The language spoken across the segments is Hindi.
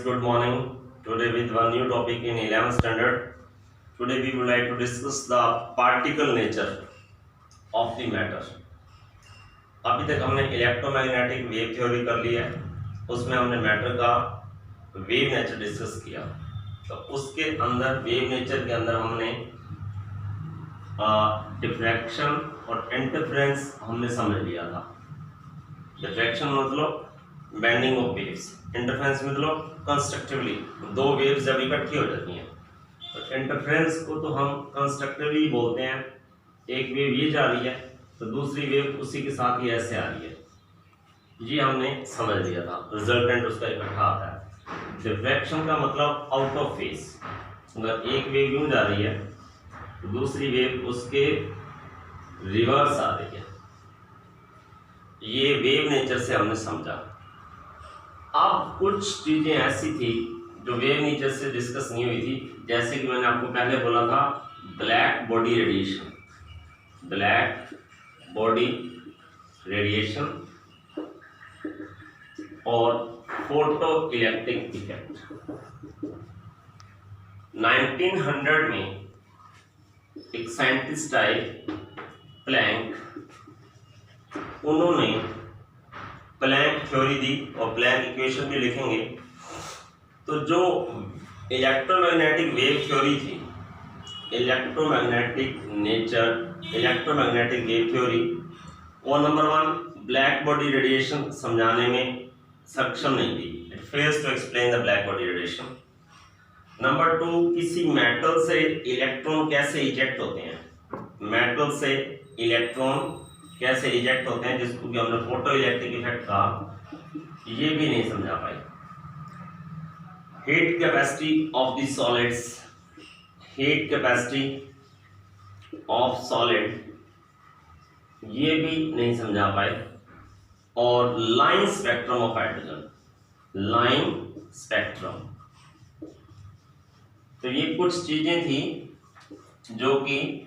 good morning. Today with one new topic in 11th standard. Today we would like to discuss the particle nature of the matter. अभी तक हमने इलेक्ट्रोमैग्नेटिक वेव थ्योरी कर ली है, उसमें हमने मैटर का वेव नेचर डिस्कस किया। तो उसके अंदर वेव नेचर के अंदर हमने डिफ्रैक्शन और इंटरफेरेंस हमने समझ लिया था। डिफ्रैक्शन मतलब बेंडिंग ऑफ वेव्स, इंटरफेरेंस मतलब कंस्ट्रक्टिवली दो वेव्स जब इकट्ठी हो जाती हैं तो इंटरफेरेंस को तो हम कंस्ट्रक्टिवली बोलते हैं। एक वेव ये जा रही है तो दूसरी वेव उसी के साथ ही ऐसे आ रही है, ये हमने समझ लिया था। रिजल्टेंट उसका इकट्ठा आता है। डिफ्रैक्शन का मतलब आउट ऑफ फेज, अगर एक वेव यूं जा रही है तो दूसरी वेव उसके रिवर्स आ रही है। ये वेव नेचर से हमने समझा। अब कुछ चीजें ऐसी थी जो वेव नेचर से डिस्कस नहीं हुई थी, जैसे कि मैंने आपको पहले बोला था black body radiation, black body radiation और फोटो इलेक्ट्रिक इफेक्ट। 1900 में एक साइंटिस्ट आए प्लैंक, उन्होंने प्लैंक थ्योरी दी और प्लैंक इक्वेशन भी लिखेंगे। तो जो इलेक्ट्रोमैग्नेटिक वेव थ्योरी थी, electromagnetic nature, electromagnetic wave theory, वो नंबर 1 ब्लैक बॉडी रेडिएशन समझाने में सक्षम नहीं थी। It fails to explain the black body radiation. Number 2, किसी मेटल से इलेक्ट्रॉन कैसे इजेक्ट होते हैं, मेटल से इलेक्ट्रॉन कैसे इजेक्ट होते हैं, जिसको कि हमने फोटो इलेक्ट्रिक इफेक्ट कहा, ये भी नहीं समझा पाए। Heat capacity of the solids, heat capacity of solid, ये भी नहीं समझा पाए। और line spectrum of hydrogen, line spectrum. तो ये कुछ चीजें थी जो कि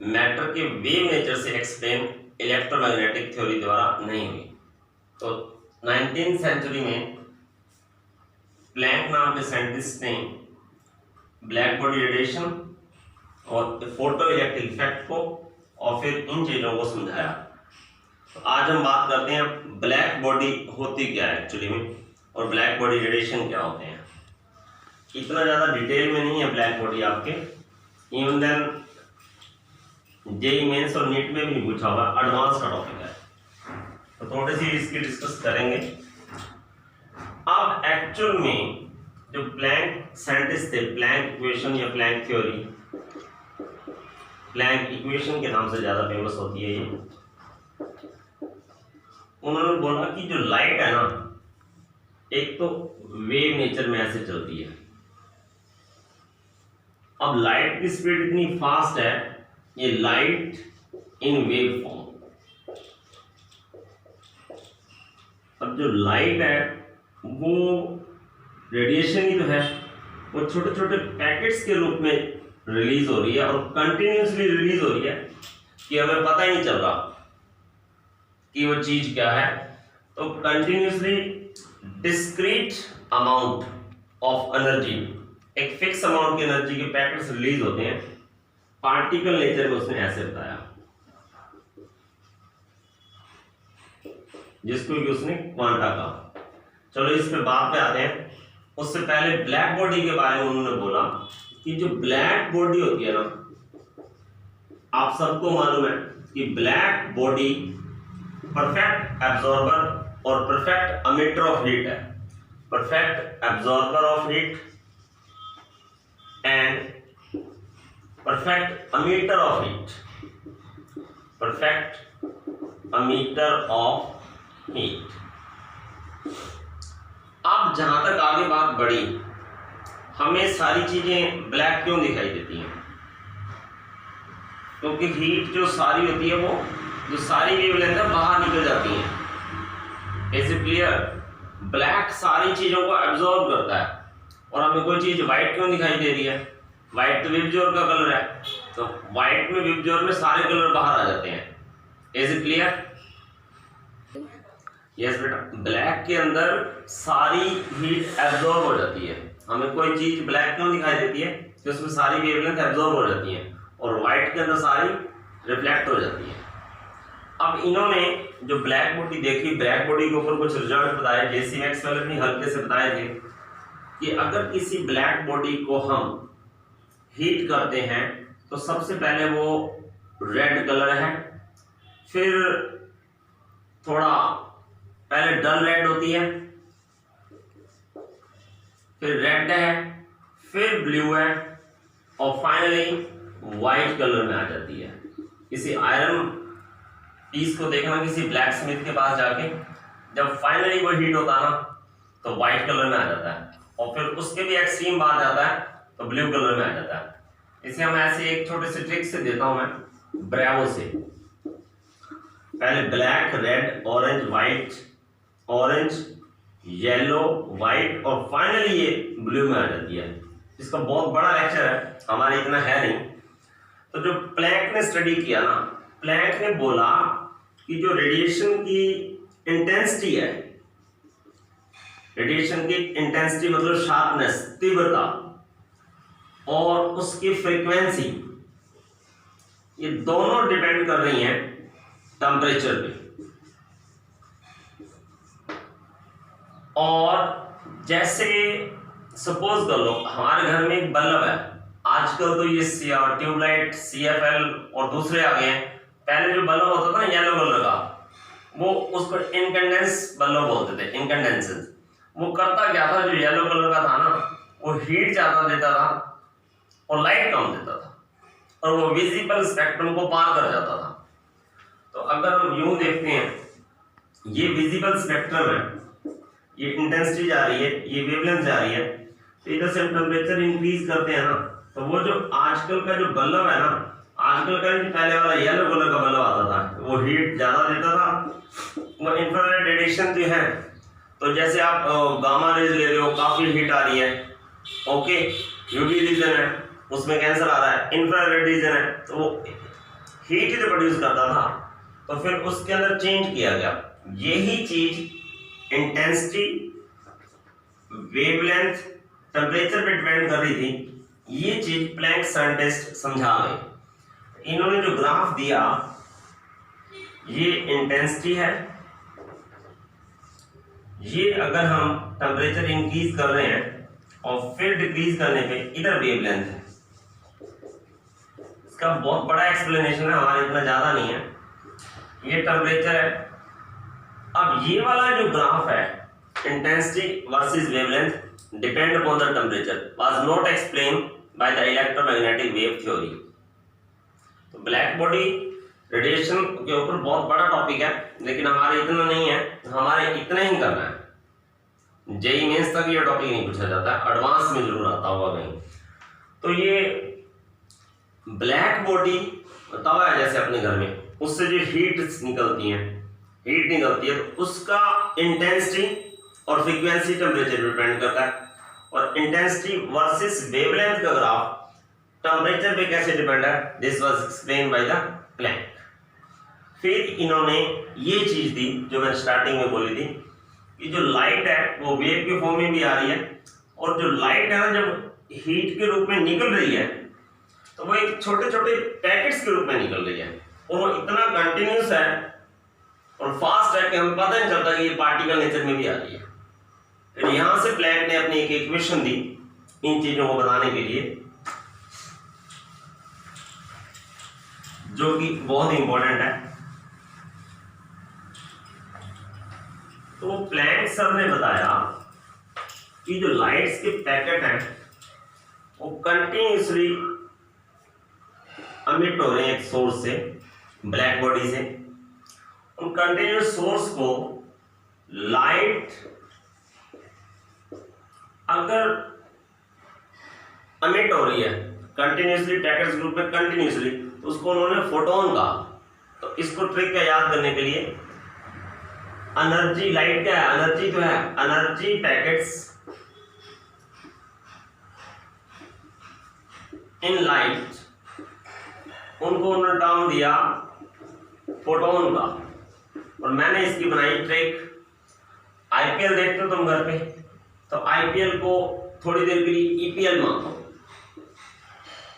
मैटर के वेव नेचर से एक्सप्लेन इलेक्ट्रोमैग्नेटिक थ्योरी द्वारा नहीं हुई। तो 19th सेंचुरी में प्लैंक नाम के साइंटिस्ट ने ब्लैक बॉडी रेडिएशन और फोटो इलेक्ट्रिक इफेक्ट को और फिर इन चीजों को समझाया। तो आज हम बात करते हैं ब्लैक बॉडी होती क्या है एक्चुअली में, और ब्लैक बॉडी रेडिएशन क्या होते हैं। इतना ज्यादा डिटेल में नहीं है ब्लैक बॉडी आपके, इवन देन जेई मेंस और नीट में भी नहीं पूछा होगा, एडवांस का टॉपिक है, तो थोड़ी सी इसकी डिस्कस करेंगे। अब एक्चुअल में जो प्लैंक साइंटिस्ट थे, प्लैंक इक्वेशन या प्लैंक थ्योरी, प्लैंक इक्वेशन के नाम से ज्यादा फेमस होती है ये। उन्होंने बोला कि जो लाइट है ना, एक तो वेव नेचर में ऐसे चलती है। अब लाइट की स्पीड इतनी फास्ट है, ये लाइट इन वेव फॉर्म। अब जो लाइट है वो रेडिएशन ही तो है, वो छोटे छोटे पैकेट्स के रूप में रिलीज हो रही है और कंटिन्यूसली रिलीज हो रही है कि हमें पता ही नहीं चल रहा कि वो चीज क्या है। तो continuously discrete amount of energy, एक फिक्स अमाउंट की एनर्जी के पैकेट्स रिलीज होते हैं। पार्टिकल नेचर में उसने ऐसे बताया, जिसको कि उसने क्वांटा कहा। चलो इस पे बात पे आते हैं। उससे पहले ब्लैक बॉडी के बारे में उन्होंने बोला कि जो ब्लैक बॉडी होती है ना, आप सबको मालूम है कि ब्लैक बॉडी परफेक्ट एब्जॉर्बर और परफेक्ट एमिटर ऑफ हीट है। Perfect absorber of heat and perfect emitter of heat, perfect emitter of heat। अब जहां तक आगे बात बढ़ी, हमें सारी चीजें ब्लैक क्यों दिखाई देती हैं? क्योंकि हीट जो सारी होती है, वो जो सारी वेवलेंथ है बाहर निकल जाती है। Is it clear? ब्लैक सारी चीजों को एब्जॉर्ब करता है और हमें कोई चीज व्हाइट क्यों दिखाई दे रही है? व्हाइट तो विबज्योर का कलर है, तो व्हाइट में विबज्योर में सारे कलर बाहर आ जाते हैं। Is it clear? यस बेटा, ब्लैक के अंदर सारी हीट एब्जॉर्ब हो जाती है। हमें कोई चीज ब्लैक क्यों दिखाई देती है कि उसमें सारी वेवलेंथ एब्जॉर्ब हो जाती है, और व्हाइट के अंदर सारी रिफ्लेक्ट हो जाती है। अब इन्होंने जो ब्लैक बॉडी देखी, ब्लैक बॉडी के ऊपर कुछ रिजल्ट बताए, जेसी मैक्सवेल ने हल्के से बताए थे कि अगर किसी ब्लैक बॉडी को हम हीट करते हैं तो सबसे पहले वो रेड कलर है, फिर थोड़ा पहले डल रेड होती है, फिर रेड है, फिर ब्लू है, और फाइनली व्हाइट कलर में आ जाती है। किसी आयरन पीस को देखना किसी ब्लैक स्मिथ के पास जाके, जब फाइनली वो हीट होता है ना तो व्हाइट कलर में आ जाता है, और फिर उसके भी एक्सट्रीम बात जाता है तो ब्लू कलर में आ जाता है। इसे हम ऐसे एक छोटे से ट्रिक से देता हूं मैं, ब्रेवो से। पहले black, red, orange, white, orange, yellow, white, और फाइनली ये ब्लू में आ जाती है। इसका बहुत बड़ा लेक्चर है, हमारे इतना है नहीं। तो जो प्लैंक ने स्टडी किया ना, प्लैंक ने बोला कि जो रेडिएशन की इंटेंसिटी है, रेडिएशन की इंटेंसिटी मतलब शार्पनेस, तीव्रता, और उसकी फ्रीक्वेंसी, ये दोनों डिपेंड कर रही हैं टेम्परेचर पे। और जैसे सपोज कर लो हमारे घर में एक बल्ब है, आजकल तो ये ट्यूबलाइट, CFL और दूसरे आ गए हैं। पहले जो बल्ब होता था ना येलो कलर का, वो उसको इनकैंडेंस बल्ब बोलते थे, इनकैंडेंसेंस। वो करता क्या था, जो येलो कलर का था ना, वो हीट ज्यादा देता था और लाइट कम देता था, और वो विजिबल स्पेक्ट्रम को पार कर जाता था। तो अगर हम यूं देखते हैं, ये विजिबल स्पेक्ट्रम है, ये इंटेंसिटी जा रही है, ये वेवलेंथ जा रही है, तो इधर से हम टेम्परेचर इंक्रीज करते हैं ना, तो वो जो आजकल का जो बल्ब है ना, आजकल का जो पहले वाला येलो कलर का बल्ब आता था, वो हीट ज्यादा देता था। वो इंफ्रारेड रेडिएशन जो है, तो जैसे आप गामा रेज ले रहे हो, काफी हीट आ रही है, ओके, यूवी रीजन है, उसमें कैंसर आ रहा है, इंफ्रारेड रीजन है, तो वो हीट ही तो प्रोड्यूस करता था। तो फिर उसके अंदर चेंज किया गया, यही चीज इंटेंसिटी, वेवलेंथ, टेम्परेचर पे डिपेंड कर रही थी। ये चीज प्लैंक साइंटिस्ट समझा गए। इन्होंने जो ग्राफ दिया, ये इंटेंसिटी है, ये अगर हम टेम्परेचर इंक्रीज कर रहे हैं और फिर डिक्रीज करने पे इधर वेवलेंथ है। इसका बहुत बड़ा एक्सप्लेनेशन है, हमारा इतना ज्यादा नहीं है। ये टेम्परेचर है। अब ये वाला जो ग्राफ है, intensity versus wavelength depend upon the temperature, was not explain by the electromagnetic wave theory. तो ब्लैक बॉडी रेडिएशन के ऊपर बहुत बड़ा टॉपिक है, लेकिन हमारे इतना नहीं है, हमारे इतना ही करना है। जेई मेंस तक ये टॉपिक नहीं पूछा जाता, एडवांस में जरूर आता होगा कहीं। तो ये ब्लैक बॉडी तवा है जैसे अपने घर में, उससे जो हीट निकलती है, तो उसका इंटेंसिटी और फ्रीक्वेंसी टेम्परेचर पे डिपेंड करता है। और इंटेंसिटी वर्सेस वेवलेंथ का ग्राफ टेम्परेचर पे कैसे डिपेंड है, this was explain by the plank. फिर इन्होंने ये चीज दी जो मैंने स्टार्टिंग में बोली थी कि जो लाइट है वो वेव के फॉर्म में भी आ रही है, और जो लाइट है ना, जब हीट के रूप में निकल रही है तो वो एक छोटे छोटे पैकेट्स के रूप में निकल रही है, और वो इतना कंटिन्यूस है और फास्ट है कि हमें पता नहीं चलता कि ये पार्टिकल नेचर में भी आ रही है। फिर यहां से प्लैंक ने अपनी एक इक्वेशन दी इन चीजों को बताने के लिए, जो कि बहुत इंपॉर्टेंट है। तो प्लैंक सर ने बताया कि जो लाइट्स के पैकेट हैं वो कंटिन्यूसली अमिट हो रहे हैं एक सोर्स से, ब्लैक बॉडी से। उन कंटिन्यूस सोर्स को लाइट अगर अमिट हो रही है कंटिन्यूसली, पैकेट्स ग्रुप में कंटिन्यूसली, तो उसको उन्होंने फोटोन कहा। तो इसको ट्रिक का याद करने के लिए, एनर्जी, लाइट क्या है, एनर्जी तो है, एनर्जी पैकेट्स इन लाइट, उनको उन्होंने टर्म दिया फोटोन का। और मैंने इसकी बनाई ट्रिक आईपीएल देखते हो तुम घर पे, तो आईपीएल को थोड़ी देर के लिए ईपीएल मानो।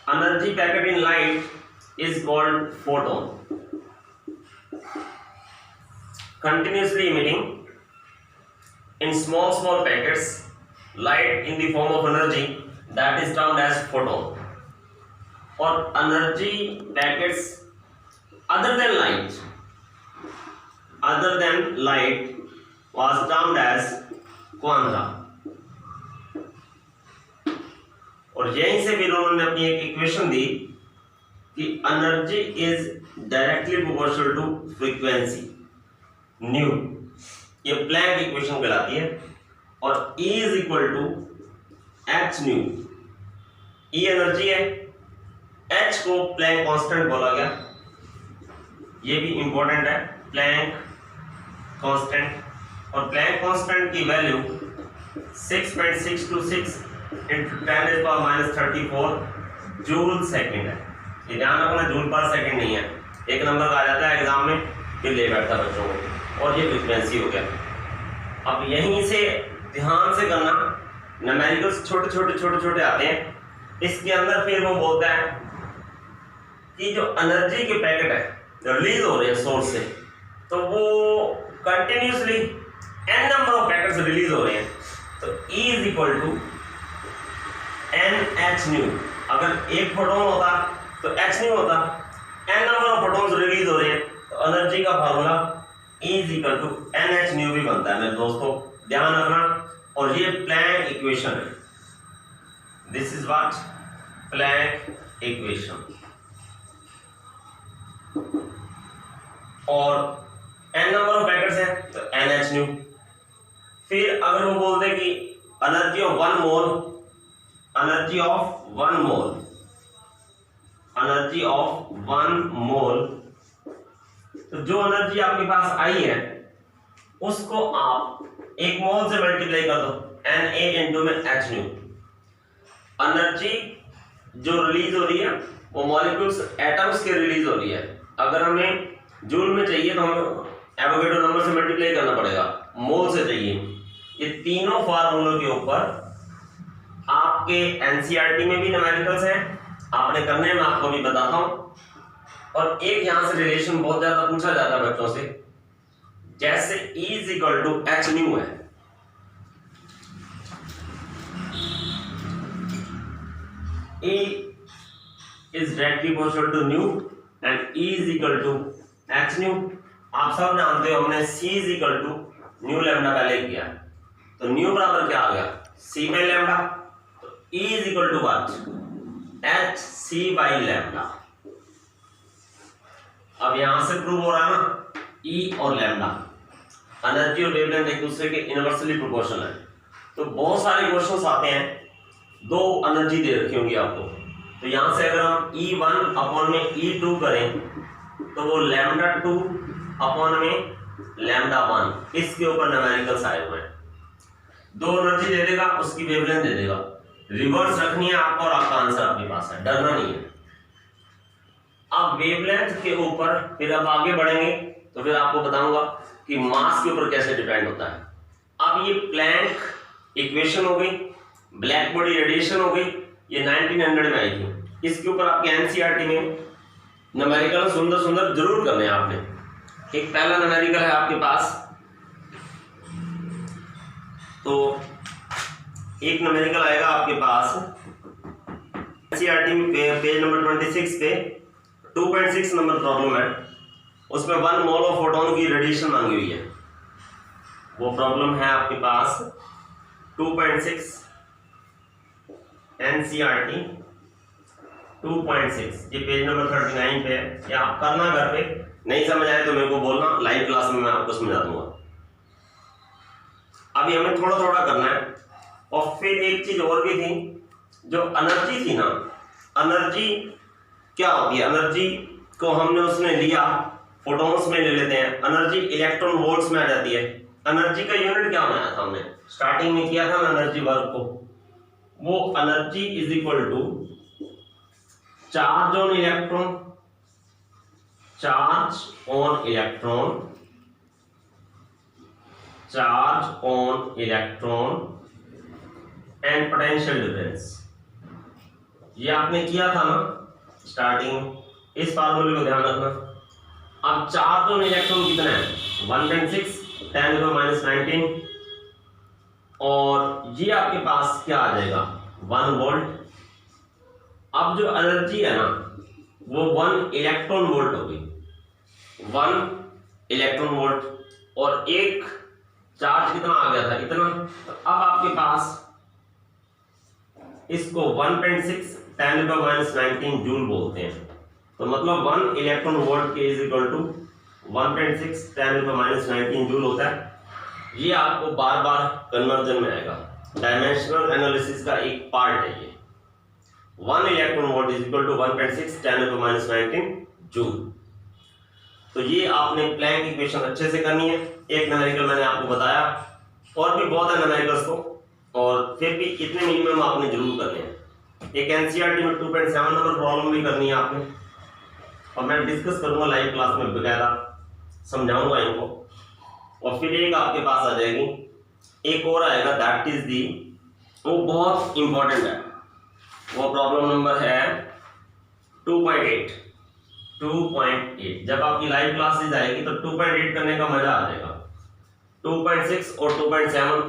Energy packet in light is called photon. Continuously emitting in small packets light in the form of energy, that is termed as photon. और energy packets other than light was termed as quanta. और यहीं से भी उन्होंने अपनी एक इक्वेशन दी कि energy is directly proportional to frequency nu, ये प्लैंक इक्वेशन कहलाती है। और E is equal to H nu. E energy है, H को प्लैंक कांस्टेंट बोला गया, ये भी इंपॉर्टेंट है, प्लैंक कांस्टेंट। और प्लैंक कांस्टेंट की वैल्यू 6.626 into 10⁻34 जूल सेकंड है। ये ध्यान रखना, जूल पर सेकंड नहीं है, एक नंबर का आ जाता है एग्जाम में, फिर ले बैठता बच्चों को। और ये फ्रीक्वेंसी हो गया। अब यहीं से ध्यान से करना, न्यूमेरिकल्स छोटे आते हैं। इसके अंदर फिर वो बोलता है कि जो एनर्जी के पैकेट है जो रिलीज हो रहे हैं सोर्स से, तो वो continuously n number of packets release हो रहे हैं। तो E is equal to NH nu. अगर एक फोटोन होता तो H न्यू होता, n number of photons release हो रहे हैं, तो एनर्जी का formula E is equal to NH nu भी बनता है मेरे दोस्तों, ध्यान रखना। और ये प्लैंक इक्वेशन है, this is what Planck equation. और n नंबर ऑफ पैकेट्स हैं तो NH न्यू। फिर अगर वो बोलते कि energy of one mole, energy of one mole, तो जो एनर्जी आपके पास आई है उसको आप एक मोल से मल्टीप्लाई कर दो, Na इंटू में H न्यू। एनर्जी जो रिलीज हो रही है वो मॉलिक्यूल्स एटम्स के रिलीज हो रही है। अगर हमें जूल में चाहिए तो हमें एवोगैड्रो नंबर से मल्टीप्लाई करना पड़ेगा, मोल से चाहिए। ये तीनों फार्मूलों के ऊपर आपके एनसीईआरटी में भी न्यूमेरिकल्स हैं, आपने करने में आपको भी बताता हूं। और एक यहां से रिलेशन बहुत ज्यादा पूछा जाता है बच्चों से, जैसे E is equal to H nu है, E is directly proportional to nu and E is equal to H nu. आप सब जानते हो हमने C is equal to nu lambda पहले किया, तो न्यू बराबर क्या आ गया C बाई लैम्डा। तो E is equal to what H C by lambda. अब यहां से प्रूव हो रहा है ना, E और लैम्डा एनर्जी और वेवलेंथ एक दूसरे के इनवर्सली प्रोपोर्शनल है। तो बहुत सारे क्वेश्चंस आते हैं, दो एनर्जी दे रखी होंगी आपको, तो यहां से अगर हम E1 अपॉन में E2 करें तो वो लैम्डा 2 अपॉन में लैम्डा 1, इसके ऊपर न्यूमेरिकल्स आए हुए हैं। दो एनर्जी दे देगा, उसकी वेवलेंथ दे देगा, रिवर्स रखनी है आपको और आपका आंसर आपके पास है, डरना नहीं है। अब वेवलेंथ के ऊपर फिर अब आगे बढ़ेंगे तो फिर आपको बताऊंगा कि मास के ऊपर कैसे डिपेंड होता है। अब ये प्लैंक इक्वेशन हो गई, ब्लैक बॉडी रेडिएशन हो गई, ये 1900 में आई थी। इसके ऊपर आपके एनसीईआरटी में न्यूमेरिकल सुंदर सुंदर जरूर करने हैं आपने। एक पहला न्यूमेरिकल है आपके पास, तो एक न्यूमेरिकल आएगा आपके पास एनसीईआरटी में पेज नंबर 26 पे 2.6 नंबर प्रॉब्लम है, उसमें 1 मोल ऑफ फोटोन की रेडिएशन मांगी हुई है। वो प्रॉब्लम है आपके पास 2.6 एनसीईआरटी 2.6, ये पेज नंबर 39 पे है। या आप करना घर पे, नहीं समझ आए तो मेरे को बोलना, लाइव क्लास में मैं आपको समझा दूंगा। अभी हमें थोड़ा थोड़ा करना है। और फिर एक चीज और भी थी, जो एनर्जी थी ना, एनर्जी क्या होती है, एनर्जी को हमने उसमें लिया, फोटॉन्स में ले लेते हैं, एनर्जी इलेक्ट्रॉन वोल्ट्स में आ जाती है। एनर्जी का यूनिट क्या बनाया था हमने, स्टार्टिंग में किया था ना एनर्जी वर्क को, वो energy is equal to charge on electron, charge on electron charge on electron and potential difference. ये आपने किया था ना स्टार्टिंग, इस फार्मूले को ध्यान रखना। अब चार्ज ऑन इलेक्ट्रॉन कितना है 1.6 10⁻⁻19 और ये आपके पास क्या आ जाएगा 1 वोल्ट। अब जो एनर्जी है ना वो 1 इलेक्ट्रॉन वोल्ट होगी, 1 इलेक्ट्रॉन वोल्ट, और एक चार्ज कितना आ गया था इतना। तो अब आपके पास इसको 1.6 10⁻⁻19 जूल बोलते हैं। तो मतलब 1 इलेक्ट्रॉन वोल्ट के इज इक्वल टू 1.6 10⁻⁻19 जूल होता है। ये आपको बार बार कन्वर्जन में आएगा, डायमेंशनल एनालिसिस का एक पार्ट है ये। 1 electron volt is equal to 1.6 10⁻⁻19 joule. तो ये आपने प्लैंक इक्वेशन अच्छे से करनी है। एक न्यूमेरिकल मैंने आपको बताया, और भी बहुत है न्यूमेरिकल्स तो, और फिर भी इतने मिनिमम आपने जरूर करने हैं। एक एनसीईआरटी में 2.7 नंबर प्रॉब्लम भी करनी है आपने, और मैं डिस्कस करूंगा लाइव क्लास में, बकायदा समझाऊंगा इनको। और फिर एक आपके पास आ जाएगी, एक और आएगा, दैट इज दी, वो बहुत इंपॉर्टेंट है। वो प्रॉब्लम नंबर है 2.8। जब आपकी लाइव क्लासेस आएगी तो 2.8 करने का मजा आ जाएगा। 2.6 और 2.7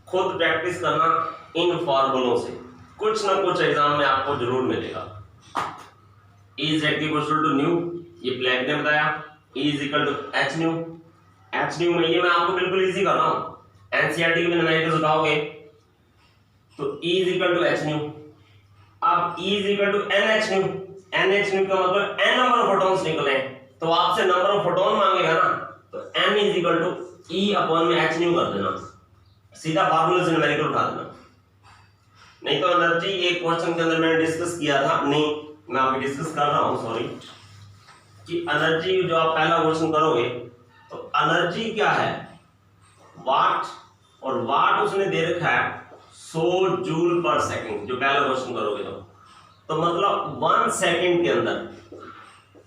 खुद प्रैक्टिस करना इन फॉर्मूलों से, कुछ ना कुछ एग्जाम में आपको जरूर मिलेगा। E is equal to new, ये प्लैंक ने बताया। E is equal to h new. h new में ये मैं आपको बिल्कुल इजी कर रहा हूं। एनसीईआरटी के न्यूमेरिकल्स उठाओगे तो E is equal to h new. अब E is equal to nh new. nh new का मतलब n नंबर ऑफ फोटॉन्स निकले, तो आपसे नंबर ऑफ फोटॉन मांगेगा ना, तो n is equal to E upon में h न्यू कर देना, सीधा फार्मूले से न्यूमेरिकल उठा देना। नहीं तो एनर्जी एक क्वेश्चन के अंदर मैंने डिस्कस किया था, नहीं मैं अभी डिस्कस कर रहा हूं, सॉरी, कि एनर्जी जो आप पहला क्वेश्चन करोगे तो एनर्जी क्या है वाट, और वाट उसने दे रखा है 100 जूल पर सेकंड। जो पहला क्वेश्चन करोगे तो मतलब 1 सेकंड के अंदर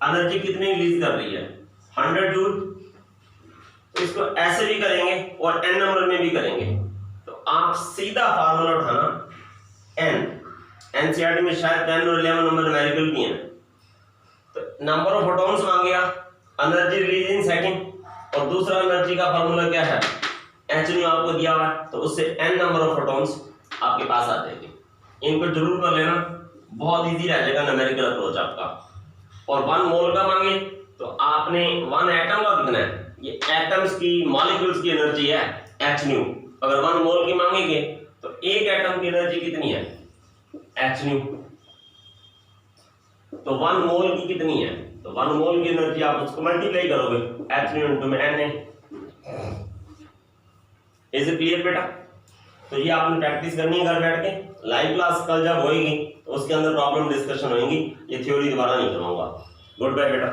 एनर्जी कितनी रिलीज कर रही है 100 जूल। तो इसको ऐसे भी करेंगे और n नंबर में भी करेंगे, तो आप सीधा फार्मूला उठाना n। एनसीईआरटी में शायद 10 और 11 नंबर न्यूमेरिकल भी हैं। तो नंबर ऑफ फोटॉन्स मांगेगा, एनर्जी रिलीज इन सेकंड, और दूसरा एनर्जी का फार्मूला क्या है h न्यू आपको दिया हुआ है, तो उससे n नंबर ऑफ फोटॉन्स आपके पास आ जाएंगे। इनको जरूर कर लेना, बहुत इजी रह जाएगा न्यूमेरिकल अप्रोच आपका। और 1 मोल का मांगे तो आपने 1 एटम का कितना है, ये एटम्स की मॉलिक्यूल्स की एनर्जी है h न्यू। अगर 1 मोल की मांगेंगे तो एक एटम की एनर्जी कितनी है h न्यू। तो 1 मोल की कितनी है, तो 1 मोल की एनर्जी आप उसको मल्टीप्लाई करोगे h न्यू इनटू में n है। इज इट क्लियर बेटा? तो ये आपने प्रैक्टिस करनी है घर बैठ के। लाइव क्लास कल जब होएगी तो उसके अंदर प्रॉब्लम डिस्कशन होएगी, ये थ्योरी दोबारा नहीं करवाऊंगा। गुड बाय बेटा।